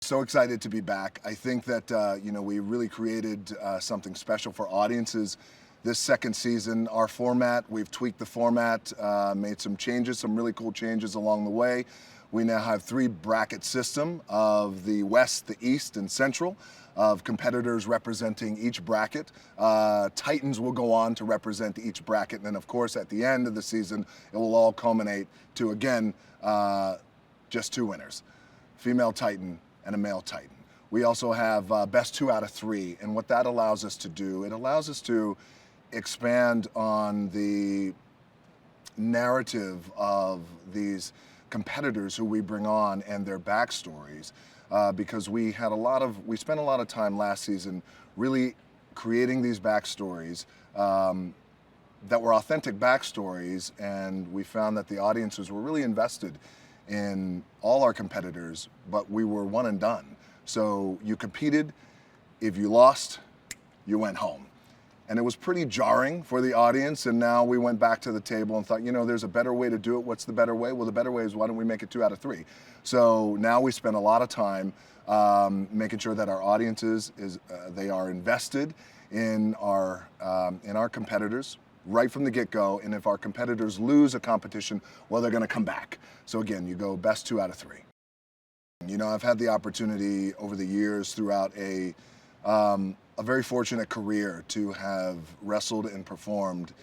So excited to be back. I think that we really created something special for audiences this second season. Our format, we've tweaked the format, made some changes, some really cool changes along the way. We now have 3 bracket system of the West, the East, and Central, of competitors representing each bracket. Titans will go on to represent each bracket, and then of course at the end of the season, it will all culminate to, again, just 2 winners, female Titan and a male Titan. We also have best 2 out of 3, and what that allows us to do, it allows us to expand on the narrative of these competitors who we bring on and their backstories, because we spent a lot of time last season really creating these backstories that were authentic backstories, and we found that the audiences were really invested in all our competitors, but we were one and done. So you competed, if you lost, you went home. And it was pretty jarring for the audience, and now we went back to the table and thought, there's a better way to do it. What's the better way? Well, the better way is, why don't we make it 2 out of 3? So now we spend a lot of time making sure that our audiences they are invested in our competitors right from the get-go, and if our competitors lose a competition, well, they're going to come back. So again, you go best 2 out of 3. I've had the opportunity over the years throughout a very fortunate career to have wrestled and performed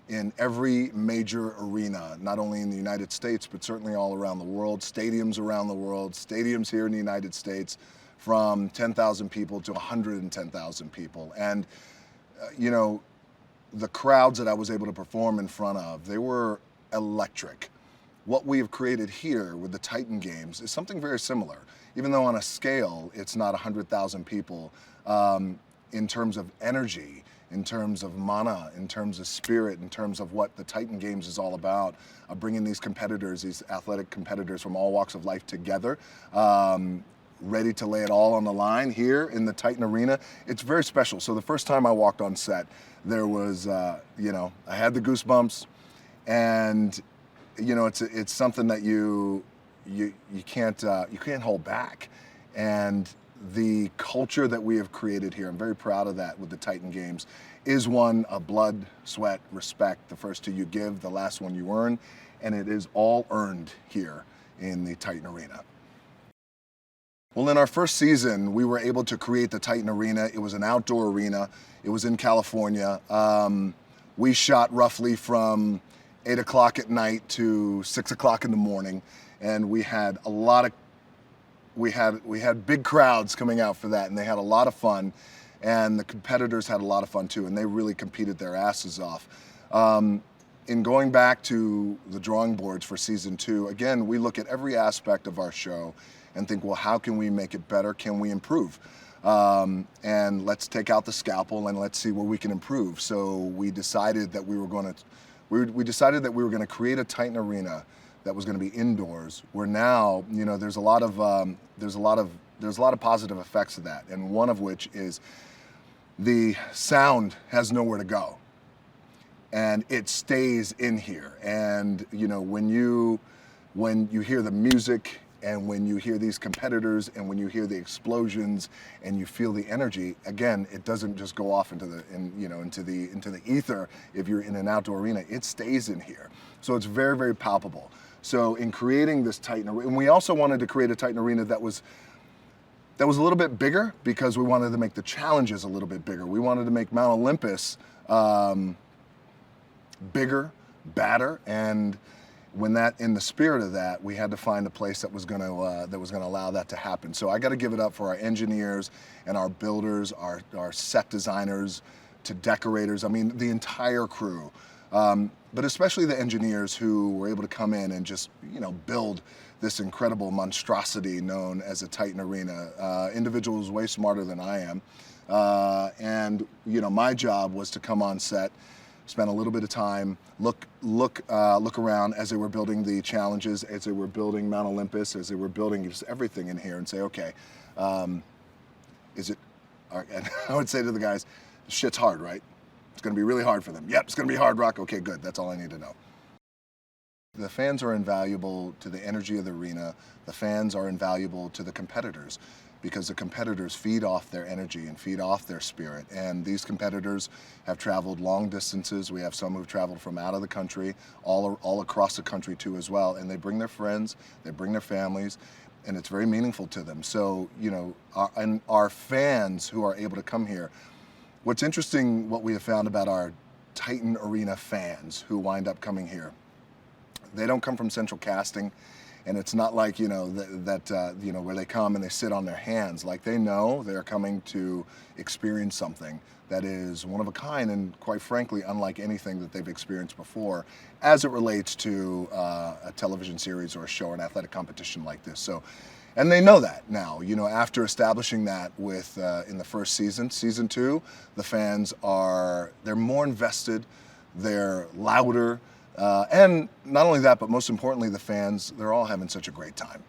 in every major arena, not only in the United States, but certainly all around the world, stadiums around the world, stadiums here in the United States, from 10,000 people to 110,000 people. And, the crowds that I was able to perform in front of, they were electric. What we have created here with the Titan Games is something very similar, even though on a scale it's not 100,000 people. In terms of energy, in terms of mana, in terms of spirit, in terms of what the Titan Games is all about, bringing these competitors, these athletic competitors from all walks of life together, ready to lay it all on the line here in the Titan Arena. It's very special. So the first time I walked on set, there was, I had the goosebumps, and it's something that you can't hold back. And the culture that we have created here, I'm very proud of that with the Titan Games, is one of blood, sweat, respect. The first 2 you give, the last one you earn, and it is all earned here in the Titan Arena. Well, in our first season, we were able to create the Titan Arena. It was an outdoor arena. It was in California. We shot roughly from 8 o'clock at night to 6 o'clock in the morning, and we had a lot of we had big crowds coming out for that, and they had a lot of fun, and the competitors had a lot of fun too, and they really competed their asses off. In going back to the drawing boards for season 2, again, we look at every aspect of our show and think, well, how can we make it better? Can we improve? And let's take out the scalpel and let's see where we can improve. So we decided that we were going to create a Titan Arena that was going to be indoors, where now, there's a lot of positive effects of that, and one of which is the sound has nowhere to go, and it stays in here. And when you hear the music, and when you hear these competitors, and when you hear the explosions, and you feel the energy, again, it doesn't just go off into the ether. If you're in an outdoor arena, it stays in here. So it's very, very palpable. So in creating this Titan Arena, and we also wanted to create a Titan Arena that was a little bit bigger, because we wanted to make the challenges a little bit bigger. We wanted to make Mount Olympus bigger, badder, and in the spirit of that, we had to find a place that was going to allow that to happen. So I got to give it up for our engineers and our builders, our set designers, to decorators. I mean, the entire crew. But especially the engineers who were able to come in and just, build this incredible monstrosity known as a Titan Arena. Individuals way smarter than I am. And my job was to come on set, spend a little bit of time, look around as they were building the challenges, as they were building Mount Olympus, as they were building just everything in here, and say, okay, is it, and I would say to the guys, shit's hard, right? It's going to be really hard for them. Yep, it's going to be hard, Rock. Okay, good. That's all I need to know. The fans are invaluable to the energy of the arena. The fans are invaluable to the competitors because the competitors feed off their energy and feed off their spirit. And these competitors have traveled long distances. We have some who've traveled from out of the country, all across the country too as well. And they bring their friends, they bring their families, and it's very meaningful to them. So, you know, our fans who are able to come here, what's interesting, what we have found about our Titan Arena fans who wind up coming here, they don't come from central casting. And it's not like, you know, you know, where they come and they sit on their hands. Like, they know they're coming to experience something that is one of a kind and, quite frankly, unlike anything that they've experienced before as it relates to a television series or a show or an athletic competition like this. So, and they know that now, you know, after establishing that with in the first season, season 2, the fans they're more invested, they're louder. And not only that, but most importantly, the fans, they're all having such a great time.